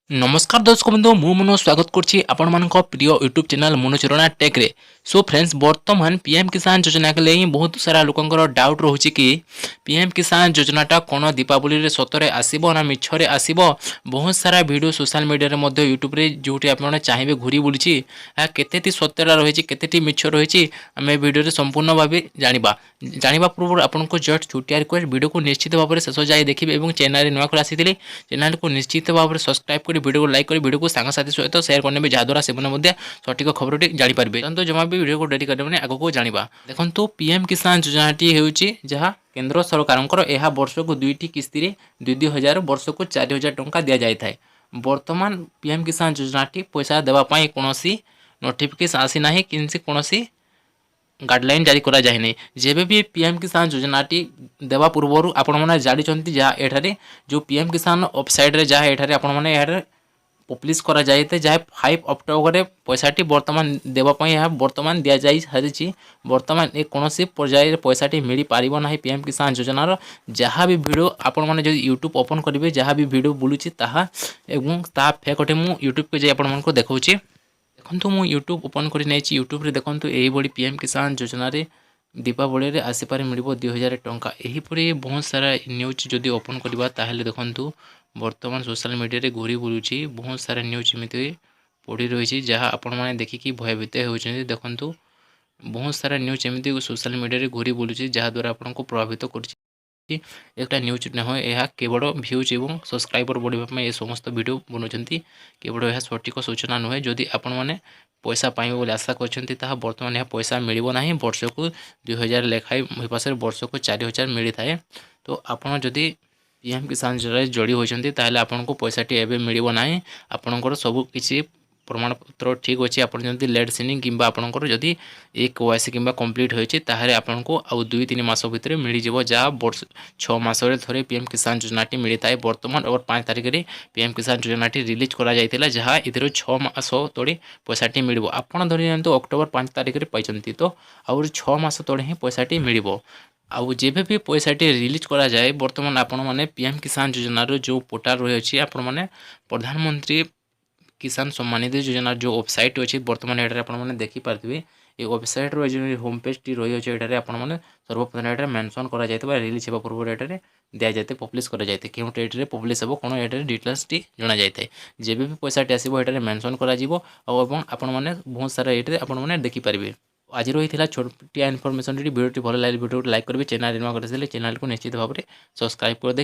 नमस्कार दर्शक बंधु मु मन स्वागत करछि आपण मानक प्रिय यूट्यूब चैनल मनोचरणा टेक रे। सो फ्रेंड्स वर्तमान पीएम किसान योजना के लिए बहुत सारा लोकंकर डाउट रहउछि कि पीएम किसान योजनाटा कोन दीपावली रे सतरे आसीबो ना मिछरे आसीबो। बहुत सारा वीडियो सोशल मीडिया रे मध्ये यूट्यूब रे जोटी आपण चाहिबे घुरी बुलिछि आ केतेटी सत्यरा रहिछि केतेटी मिछ रहिछि आमे वीडियो रे संपूर्ण भाबे जानिबा पूर्व आपन को जस्ट छोटिया रिक्वेस्ट वीडियो को निश्चित भाबे शेष जाय देखिबे एवं चैनल रे नवा कर आसीथिले चैनल को निश्चित भाबे सब्सक्राइब कर वीडियो को लाइक कर वीडियो को सांगसाथी सहित शेयर करने जहाँद्वारा से सठिक खबर टी जापारे। तो जमा भी वीडियो को डेरी करेंगे आगे को जाना देखो पीएम किसान योजनाटी हूँ जहाँ केंद्र सरकार यह वर्ष को दुईटी किस्ती 2,000 वर्ष को 4,000 टंका दि जाए। वर्तमान पीएम किसान योजनाटी पैसा देवाई कौन नोटिफिकेशन आसीना कि कौन गाइडलाइन जारी करा जाए नहीं। जेबे भी पीएम किसान योजनाटी देवा पूर्व आपण मैंने जानी जहाँ एठारे जो पीएम किसान वेबसाइट रे जहाँ एठारे आपण मैंने यार पब्लिश करा जाए जहाँ 5 अक्टोबर पैसाटी वर्तमान देवाई यह वर्तमान दि जा सारी वर्तमान ए कौन पर्यायर पैसाटी मिल पार ना पीएम किसान योजनार जहाँ भी भिडियो आपण मैंने जो यूट्यूब ओपन करेंगे जहाँ भी भिडियो बुलूची ताहा फेक अटे मु यूट्यूब पे जाए आपको देखा देखो मु यूट्यूब ओपन कर यूट्यूब देखो यही पीएम किसान योजना दीपावली रे आसीपारे मिल 2,000 टंका। यहीपरि बहुत सारा न्यूज जदि ओपन करवा ताहले देखंतु वर्तमान सोशल मीडिया रे घूरी बुलूची बहुत सारा न्यूज एमती पढ़ी रही जहाँ आपण मैंने देखिकी भयभीत होती। देखंतु बहुत सारा न्यूज एमती सोशल मीडिया रे घूरी बुलूची जहाँद्वारा आपको प्रभावित कर एक न्यूज न यह केवल भ्यूज और सब्सक्राइबर बढ़ाई समस्त वीडियो बनाऊँ केवल यह सठिक सूचना नुहे। जदि आपण मैंने पैसा पाइबे बोली आशा कर बर्तमान यह पैसा मिलना ना वर्ष को 2,000 लेखाएं पास वर्ष को 4,000 मिली थाए। तो आपड़ जदि पीएम किसान योजना जोड़ी होती ताहले आपको पैसाटी एवं मिलना ना आपणकर सब किसी प्रमाणपत्र ठीक अच्छे आप लेट सिनिंग कि आपंकर जदि एक KYC कि कम्प्लीट होती आपको आउ 2-3 मास भितर मिल जाव जहाँ वर्ष 6 मास थे पीएम किसान योजनाटी मिलता है। वर्तमान और 5 तारिख में पीएम किसान योजनाटी रिलीज करा जायतिला जहाँ इधर 6 मास तले पैसाटी मिल आपड़ धरी अक्टोबर 5 तारिख में पाई तो आउ 6 मास तले ही पैसाटी मिल आउ जेबे भी पैसाटी रिलीज करा जाए वर्तमान आपण मैंने पीएम किसान योजनार जो पोर्टाल रही आपण मैंने प्रधानमंत्री किसान सम्मान निधि योजना जो वेबसाइट अच्छी बर्तमान ये आपने देखिपारे ये वेबसाइट रो होम पेज टी रही है ये आपने सर्वप्रथम ये मेंशन करा जाए रिलीज होगा पूर्व ये दि जाए पब्लिश करा जाए क्यों डेट रे पब्लिश हो कौन ये डिटेल्स टी जना जाए जब भी पैसाटी आसो ये मेंशन करा आपण मैंने बहुत सारा ये आपने देखिपारे। आज रही है छोटिया इनफॉरमेशन वीडियो भल लगे वीडियो लाइक करेंगे चैनल कर चैनल को निश्चित भाव में सब्सक्राइब कर दे।